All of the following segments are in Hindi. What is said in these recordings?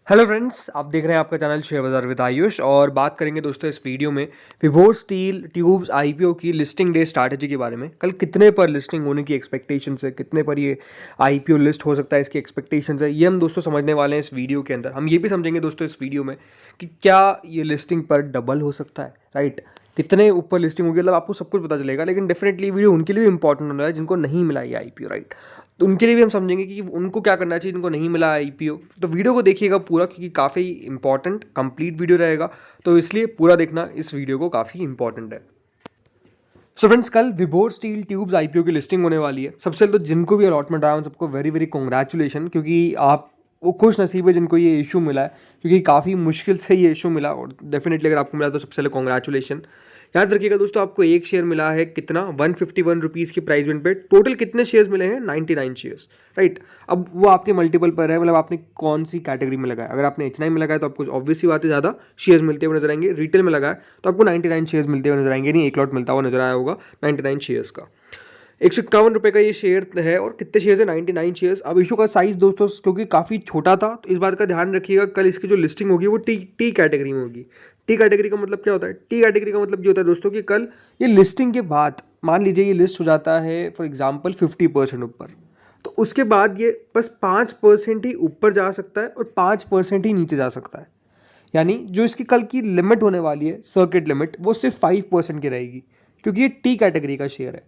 हेलो फ्रेंड्स, आप देख रहे हैं आपका चैनल शेयर बाजार विद आयुष। और बात करेंगे दोस्तों इस वीडियो में विभोर स्टील ट्यूब्स आईपीओ की लिस्टिंग डे स्ट्रैटेजी के बारे में। कल कितने पर लिस्टिंग होने की एक्सपेक्टेशंस है, कितने पर ये आईपीओ लिस्ट हो सकता है, इसकी एक्सपेक्टेशंस है, ये हम दोस्तों समझने वाले हैं इस वीडियो के अंदर। हम ये भी समझेंगे दोस्तों इस वीडियो में कि क्या ये लिस्टिंग पर डबल हो सकता है, राइट। कितने ऊपर लिस्टिंग होगी, मतलब आपको सब कुछ पता चलेगा। लेकिन डेफिनेटली वीडियो उनके लिए भी इंपॉर्टेंट होना है जिनको नहीं मिला ये आईपीओ, राइट। तो उनके लिए भी हम समझेंगे कि उनको क्या करना चाहिए जिनको नहीं मिला आईपीओ। तो वीडियो को देखिएगा पूरा, क्योंकि काफ़ी इंपॉर्टेंट कंप्लीट वीडियो रहेगा। तो इसलिए पूरा देखना इस वीडियो को, काफ़ी इंपॉर्टेंट है। सो फ्रेंड्स, कल विभोर स्टील ट्यूब्स आईपीओ की लिस्टिंग होने वाली है। सबसे पहले तो जिनको भी अलॉटमेंट आया उन सबको वेरी वेरी कॉन्ग्रेचुलेशन, क्योंकि आप वो खुश नसीब है जिनको ये इशू मिला है, क्योंकि काफ़ी मुश्किल से ये इशू मिला। और डेफिनेटली अगर आपको मिला तो सबसे पहले कॉन्ग्रेचुलेशन। याद रखिएगा दोस्तों, आपको एक शेयर मिला है कितना, 151 रुपीज़ की प्राइस विन पे। टोटल कितने शेयर्स मिले हैं, 99 शेयर्स, राइट। अब वो आपके मल्टीपल पर है, मतलब आपने कौन सी कैटेगरी में लगाया। अगर आपने एच में लगाया तो आपको ऑब्वियस ही बात है ज़्यादा शेयर्स मिलते हुए नजर आएंगे। रिटेल में लगाया तो आपको 99 शेयर्स मिलते हुए नजर आएंगे, नहीं एक लॉट मिलता हुआ नजर आया होगा 99 शेयर्स का। 151 रुपये का ये शेयर है। और कितने शेयर्स है, 99 शेयर्स। अब इशू का साइज दोस्तों क्योंकि काफ़ी छोटा था, तो इस बात का ध्यान रखिएगा, कल इसकी जो लिस्टिंग होगी वो टी कैटेगरी में होगी। टी कैटेगरी का मतलब क्या होता है, टी कैटेगरी का मतलब ये होता है दोस्तों कि कल ये लिस्टिंग के बाद मान लीजिए ये लिस्ट हो जाता है फॉर एग्जाम्पल 50% ऊपर, तो उसके बाद ये बस 5% ही ऊपर जा सकता है और 5% ही नीचे जा सकता है। यानी जो इसकी कल की लिमिट होने वाली है, सर्किट लिमिट, वो सिर्फ 5% की रहेगी, क्योंकि ये टी कैटेगरी का शेयर है।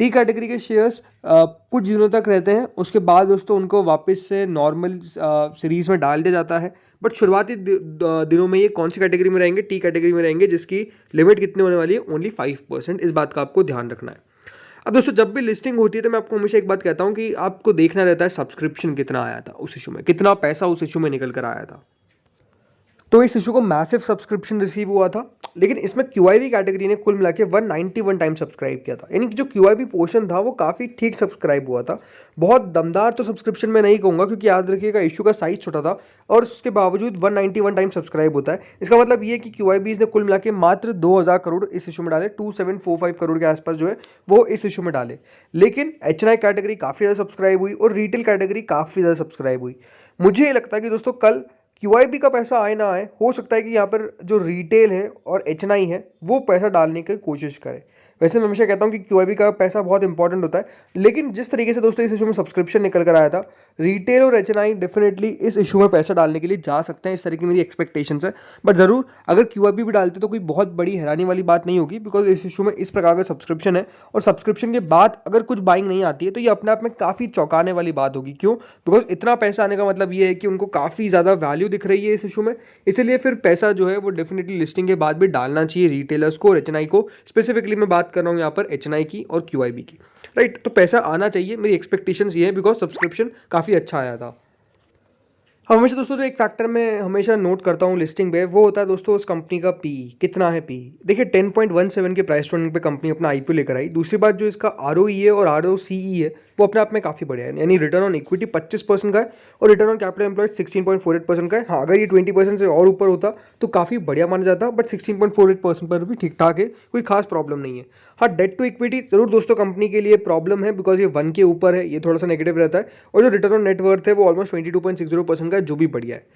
टी कैटेगरी के शेयर्स कुछ दिनों तक रहते हैं, उसके बाद दोस्तों उनको वापस से नॉर्मल सीरीज में डाल दिया जाता है। बट शुरुआती दिनों में ये कौन सी कैटेगरी में रहेंगे, टी कैटेगरी में रहेंगे, जिसकी लिमिट कितनी होने वाली है, ओनली 5%। इस बात का आपको ध्यान रखना है। अब दोस्तों जब भी लिस्टिंग होती है तो मैं आपको हमेशा एक बात कहता हूँ कि आपको देखना रहता है सब्सक्रिप्शन कितना आया था उस इशू में, कितना पैसा उस इशू में निकल कर आया था। तो इस इशू को मैसिव सब्सक्रिप्शन रिसीव हुआ था, लेकिन इसमें क्यूआईबी कैटेगरी ने कुल मिला के 191 टाइम सब्सक्राइब किया था। यानी कि जो क्यूआईबी पोर्शन था वो काफ़ी ठीक सब्सक्राइब हुआ था। बहुत दमदार तो सब्सक्रिप्शन में नहीं कहूँगा, क्योंकि याद रखिएगा इशू का साइज छोटा था और उसके बावजूद 191 टाइम सब्सक्राइब होता है। इसका मतलब ये कि क्यूआईबीज ने कुल मिला के मात्र 2000 करोड़ इस इशू में डाले, 2745 करोड़ के आसपास जो है वो इस इशू में डाले। लेकिन एचएनआई कैटेगरी काफ़ी ज़्यादा सब्सक्राइब हुई और रिटेल कैटेगरी काफ़ी ज़्यादा सब्सक्राइब हुई। मुझे ये लगता है कि दोस्तों कल क्यूआईबी का पैसा आए ना आए, हो सकता है कि यहाँ पर जो रिटेल है और एचएनआई है वो पैसा डालने की कोशिश करे। वैसे मैं हमेशा कहता हूँ कि क्यूआईबी का पैसा बहुत इंपॉर्टेंट होता है, लेकिन जिस तरीके से दोस्तों इस इशू में सब्सक्रिप्शन निकल कर आया था, रिटेल और एचएनआई डेफिनेटली इस इशू में पैसा डालने के लिए जा सकते हैं। इस तरह की मेरी एक्सपेक्टेशंस है। बट ज़रूर अगर क्यूआईबी भी डालते तो कोई बहुत बड़ी हैरानी वाली बात नहीं होगी, बिकॉज इस इशू में इस प्रकार का सब्सक्रिप्शन है। और सब्सक्रिप्शन के बाद अगर कुछ बाइंग नहीं आती है तो ये अपने आप में काफ़ी चौंकाने वाली बात होगी। क्यों? बिकॉज इतना पैसा आने का मतलब ये है कि उनको काफ़ी ज़्यादा वैल्यू दिख रही है इस इशू में। इसीलिए फिर पैसा जो है वो डेफिनेटली लिस्टिंग के बाद भी डालना चाहिए रिटेलर्स को और एचएनआई को। स्पेसिफिकली मैं बात कर रहा हूँ यहाँ पर एचएनआई की और क्यूआईबी की, राइट। तो पैसा आना चाहिए, मेरी एक्सपेक्टेशंस ये है, बिकॉज सब्सक्रिप्शन काफ़ी अच्छा आया था। हमेशा दोस्तों जो एक फैक्टर मैं हमेशा नोट करता हूँ लिस्टिंग पे, वो होता है दोस्तों उस कंपनी का पी कितना है। पी देखिए 10.17 के प्राइस रैंक पे कंपनी अपना आईपीओ लेकर आई। दूसरी बात जो इसका आरओई है और आरओसीई है वो अपने आप में काफ़ी बढ़िया है। यानी रिटर्न ऑन इक्विटी 25% का है और रिटर्न ऑन कैपिटल एम्प्लॉयड 16.48% का है। हाँ, अगर ये 20% से और ऊपर होता तो काफ़ी बढ़िया माना जाता, बट 16.48% पर भी ठीक ठाक है, कोई खास प्रॉब्लम नहीं है। हाँ, डेट टू इक्विटी जरूर दोस्तों कंपनी के लिए प्रॉब्लम है, बिकॉज ये 1 के ऊपर है, ये थोड़ा सा नेगेटिव रहता है। और जो रिटर्न ऑन नेटवर्थ है वो ऑलमोस्ट 22.60% का है, जो भी बढ़िया है।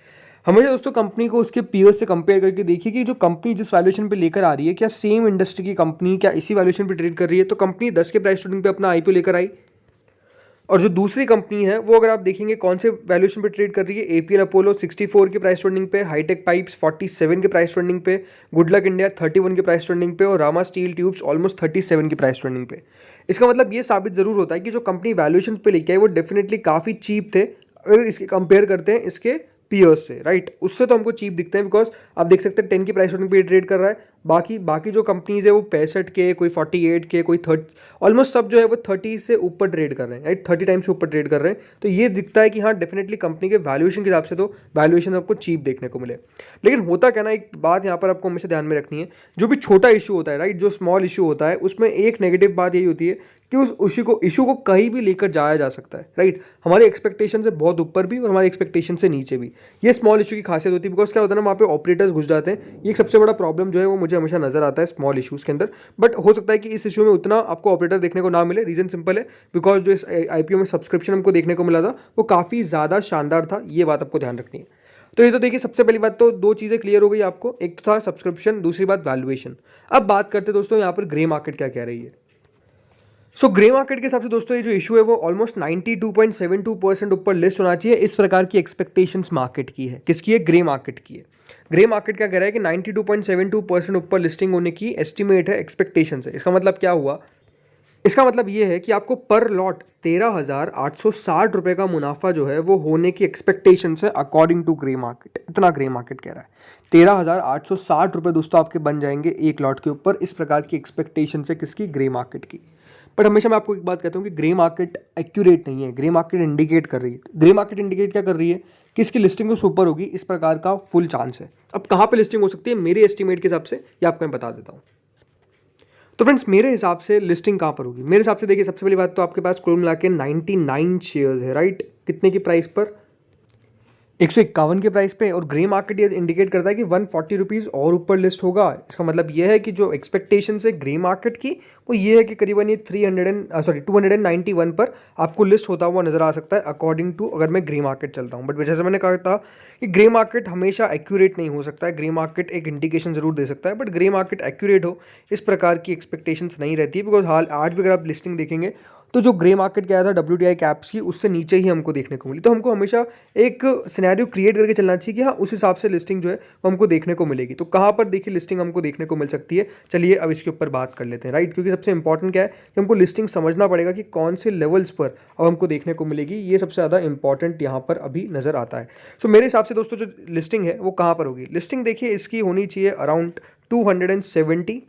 हमेशा दोस्तों कंपनी को उसके पीयर्स से कंपेयर करके देखिए कि जो कंपनी जिस वैल्यूएशन पे लेकर आ रही है, क्या सेम इंडस्ट्री की कंपनी क्या इसी वैल्यूएशन पे ट्रेड कर रही है। तो कंपनी 10 के प्राइस ट्रेडिंग पे अपना आईपीओ लेकर आई, और जो दूसरी कंपनी है वो अगर आप देखेंगे कौन से वैल्यूएशन पे ट्रेड कर रही है, एपीएल अपोलो 64 के प्राइस ट्रेडिंग पे, हाईटेक पाइप्स 47 के प्राइस ट्रेडिंग पे, गुडलक इंडिया 31 के प्राइस ट्रेडिंग पे और रामा स्टील ट्यूब्स ऑलमोस्ट 37 के प्राइस ट्रेडिंग पे। इसका मतलब ये साबित जरूर होता है कि जो कंपनी वैल्यूएशन पे लेके आई वो डेफिनेटली काफ़ी चीप थे अगर इसके कंपेयर करते हैं इसके पीयर्स से, राइट। उससे तो हमको चीप दिखते हैं, बिकॉज आप देख सकते हैं 10 की प्राइस रेटिंग पे ट्रेड कर रहा है। बाकी जो कंपनीज है वो 65 के, कोई 48 के, कोई 30, ऑलमोस्ट सब जो है वो 30 से ऊपर ट्रेड कर रहे हैं, राइट। 30 टाइम्स से ऊपर ट्रेड कर रहे हैं। तो ये दिखता है कि हाँ डेफिनेटली कंपनी के वैल्यूएशन के हिसाब से तो वैल्यूएशन आपको चीप देखने को मिले। लेकिन होता क्या ना, एक बात यहाँ पर आपको हमेशा ध्यान में रखनी है, जो भी छोटा इशू होता है, राइट, जो स्मॉल इशू होता है, उसमें एक नेगेटिव बात यही होती है कि उस इशू को कहीं भी लेकर जाया जा सकता है, राइट। हमारे एक्सपेक्टेशन से बहुत ऊपर भी और हमारे एक्सपेक्टेशन से नीचे भी। ये स्मॉल इशू की खासियत होती है, बिकॉज क्या होता है ना, वहाँ पे ऑपरेटर्स घुस जाते हैं। ये एक सबसे बड़ा प्रॉब्लम जो है वो मुझे हमेशा नजर आता है स्मॉल इशूज़ के अंदर। बट हो सकता है कि इस इशू में उतना आपको ऑपरेटर देखने को ना मिले। रीज़न सिंपल है, बिकॉज जो इस आईपीओ में सब्सक्रिप्शन हमको देखने को मिला था वो काफ़ी ज़्यादा शानदार था। ये बात आपको ध्यान रखनी है। तो ये तो देखिए सबसे पहली बात तो दो चीज़ें क्लियर हो गई आपको, एक तो था सब्सक्रिप्शन, दूसरी बात वैल्यूएशन। अब बात करते हैं दोस्तों यहाँ पर ग्रे मार्केट क्या कह रही है। सो ग्रे मार्केट के हिसाब से दोस्तों ये जो इशू है वो ऑलमोस्ट 92.72% ऊपर लिस्ट होना चाहिए, इस प्रकार की एक्सपेक्टेशंस मार्केट की है। किसकी है? ग्रे मार्केट की है। ग्रे मार्केट क्या कह रहा है कि 92.72% ऊपर लिस्टिंग होने की एस्टिमेट है, एक्सपेक्टेशन है। इसका मतलब क्या हुआ? इसका मतलब ये है कि आपको पर लॉट 13,860 रुपये का मुनाफा जो है वो होने की एक्सपेक्टेशन है अकॉर्डिंग टू ग्रे मार्केट। इतना ग्रे मार्केट कह रहा है 13,860 रुपये दोस्तों आपके बन जाएंगे एक लॉट के ऊपर, इस प्रकार की एक्सपेक्टेशन है किसकी? ग्रे मार्केट की। बट हमेशा मैं आपको एक बात कहता हूँ कि ग्रे मार्केट एक्यूरेट नहीं है, ग्रे मार्केट इंडिकेट कर रही है। ग्रे मार्केट इंडिकेट क्या कर रही है कि इसकी लिस्टिंग तो सुपर होगी, इस प्रकार का फुल चांस है। अब कहाँ पे लिस्टिंग हो सकती है मेरे एस्टिमेट के हिसाब से, ये आपको मैं बता देता हूँ। तो फ्रेंड्स मेरे हिसाब से लिस्टिंग कहाँ पर होगी? मेरे हिसाब से देखिए सबसे पहली बात तो आपके पास कुल मिला के 99 शेयर्स है, राइट? कितने की प्राइस पर? 151 के प्राइस पे। और ग्रे मार्केट ये इंडिकेट करता है कि 140 रुपीज़ और ऊपर लिस्ट होगा। इसका मतलब ये है कि जो एक्सपेक्टेशन है ग्रे मार्केट की वो ये है कि करीबन ये 291 पर आपको लिस्ट होता हुआ नजर आ सकता है अकॉर्डिंग टू, अगर मैं ग्रे मार्केट चलता हूँ। बट जैसे मैंने कहा था कि ग्रे मार्केट हमेशा एक्यूरेट नहीं हो सकता है, ग्रे मार्केट एक इंडिकेशन जरूर दे सकता है, बट ग्रे मार्केट एक्यूरेट हो इस प्रकार की एक्सपेक्टेशंस नहीं रहती है। बिकॉज हाल आज भी अगर आप लिस्टिंग देखेंगे तो जो ग्रे मार्केट क्या था WTI कैप्स की, उससे नीचे ही हमको देखने को मिली। तो हमको हमेशा एक सिनेरियो क्रिएट करके चलना चाहिए कि हाँ उस हिसाब से लिस्टिंग जो है वो हमको देखने को मिलेगी। तो कहाँ पर देखिए लिस्टिंग हमको देखने को मिल सकती है, चलिए अब इसके ऊपर बात कर लेते हैं, राइट? क्योंकि सबसे इंपॉर्टेंट क्या है कि हमको लिस्टिंग समझना पड़ेगा कि कौन से लेवल्स पर अब हमको देखने को मिलेगी, ये सबसे ज़्यादा इंपॉर्टेंट यहाँ पर अभी नज़र आता है। सो मेरे हिसाब से दोस्तों जो लिस्टिंग है वो कहाँ पर होगी? लिस्टिंग देखिए इसकी होनी चाहिए अराउंड 270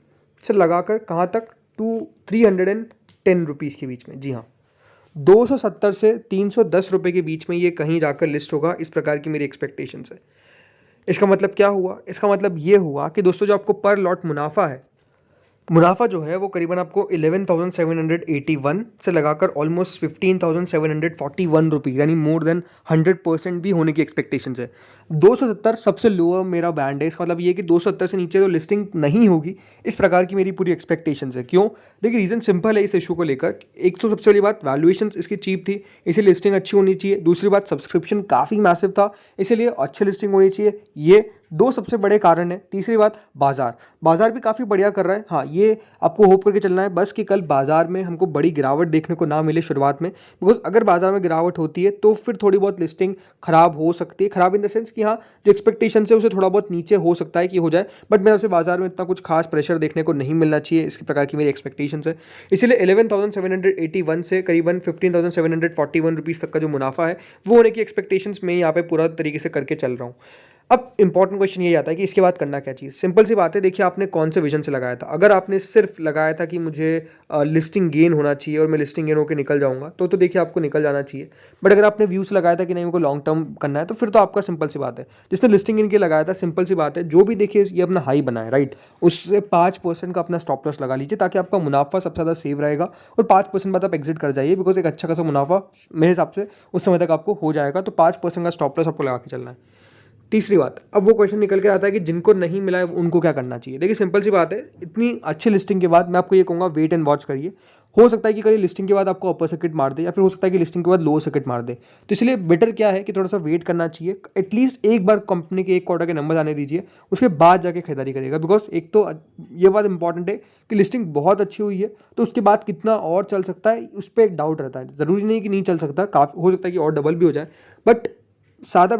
से लगाकर कहाँ तक 310 रुपीज़ के बीच में। जी हाँ, 270 से 310 रुपये के बीच में ये कहीं जाकर लिस्ट होगा, इस प्रकार की मेरी एक्सपेक्टेशन है। इसका मतलब क्या हुआ? इसका मतलब ये हुआ कि दोस्तों जो आपको पर लॉट मुनाफा है, मुनाफा जो है वो करीबन आपको 11,781 से लगाकर ऑलमोस्ट 15,741 रुपीज़, यानी मोर देन 100% भी होने की एक्सपेक्टेशन है। 270 सबसे लोअर मेरा बैंड है। इसका मतलब ये कि 270 से नीचे तो लिस्टिंग नहीं होगी, इस प्रकार की मेरी पूरी एक्सपेक्टेशन है। क्यों? देखिए रीज़न सिंपल है इस इशू को लेकर। एक तो सबसे बड़ी बात वैल्यूएशन इसकी चीप थी, इसीलिए लिस्टिंग अच्छी होनी चाहिए। दूसरी बात सब्सक्रिप्शन काफ़ी मैसिव था, इसीलिए अच्छी लिस्टिंग होनी चाहिए। ये दो सबसे बड़े कारण है। तीसरी बात बाजार भी काफ़ी बढ़िया कर रहा है। हाँ, ये आपको होप करके चलना है बस कि कल बाजार में हमको बड़ी गिरावट देखने को ना मिले शुरुआत में। बिकॉज अगर बाजार में गिरावट होती है तो फिर थोड़ी बहुत लिस्टिंग खराब हो सकती है। खराब इन द सेंस कि हाँ जो एक्सपेक्टेशन है उसे थोड़ा बहुत नीचे हो सकता है कि हो जाए, बट मेरे से बाजार में इतना कुछ खास प्रेशर देखने को नहीं मिलना चाहिए, इस प्रकार की मेरी एक्सपेक्टेशन है। इसलिए 11,781 से करीबन 15,741 रुपीज़ तक का जो मुनाफा है वो होने की एक्सपेक्टेशन मैं यहाँ पे पूरा तरीके से करके चल रहा हूँ। अब इंपॉर्टेंट क्वेश्चन ये आता है कि इसके बाद करना क्या चीज़। सिंपल सी बात है, देखिए आपने कौन से विजन से लगाया था। अगर आपने सिर्फ लगाया था कि मुझे लिस्टिंग गेन होना चाहिए और मैं लिस्टिंग गेन होकर निकल जाऊंगा तो देखिए आपको निकल जाना चाहिए। बट अगर आपने व्यू से लगाया था कि नहीं मेरे को लॉन्ग टर्म करना है तो फिर तो आपका सिंपल सी बात है। जिसने लिस्टिंग गेन के लगाया था, सिंपल सी बात है, जो भी देखिए ये अपना हाई बनाए, राइट, उससे 5% का अपना स्टॉप लॉस लगा लीजिए ताकि आपका मुनाफा सबसे ज़्यादा सेव रहेगा और 5% बाद आप एग्जिट कर जाइए। बिकॉज एक अच्छा खासा मुनाफा मेरे हिसाब से उस समय तक आपको हो जाएगा। तो 5% का स्टॉप लॉस आपको लगा के चलना है। तीसरी बात, अब वो क्वेश्चन निकल के आता है कि जिनको नहीं मिला है उनको क्या करना चाहिए। देखिए सिंपल सी बात है, इतनी अच्छी लिस्टिंग के बाद मैं आपको ये कहूँगा वेट एंड वॉच करिए। हो सकता है कि कभी लिस्टिंग के बाद आपको अपर सर्किट मार दे या फिर हो सकता है कि लिस्टिंग के बाद लोअर सर्किट मार दे। तो इसलिए बेटर क्या है कि थोड़ा सा वेट करना चाहिए। एटलीस्ट एक बार कंपनी के एक क्वार्टर के नंबर आने दीजिए, उसके बाद जाके खरीदारी करिएगा। बिकॉज एक तो ये बात इंपॉर्टेंट है कि लिस्टिंग बहुत अच्छी हुई है तो उसके बाद कितना और चल सकता है उस पर एक डाउट रहता है। ज़रूरी नहीं कि नहीं चल सकता, काफ़ी हो सकता है कि और डबल भी हो जाए। बट ज़्यादा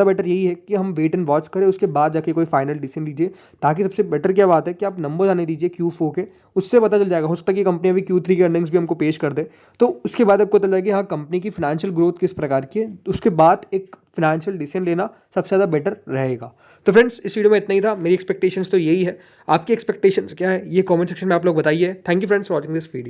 बेटर यही है कि हम वेट एंड वॉच करें, उसके बाद जाके कोई फाइनल डिसीजन लीजिए। ताकि सबसे बेटर क्या बात है कि आप नंबर आने दीजिए Q4 के, उससे पता चल जाएगा। हो सकता है कि कंपनी अभी Q3 के अर्निंग्स भी हमको पेश कर दे, तो उसके बाद आपको पता चल जाएगा हाँ कंपनी की फाइनेंशियल ग्रोथ किस प्रकार की है। उसके बाद एक फाइनेंशियल डिसीजन लेना सबसे ज़्यादा बेटर रहेगा। तो फ्रेंड्स इस वीडियो में इतना ही था। मेरी एक्सपेक्टेशंस तो यही है, आपकी एक्सपेक्टेशंस क्या है ये कमेंट सेक्शन में आप लोग बताइए। Thank you friends for watching this video.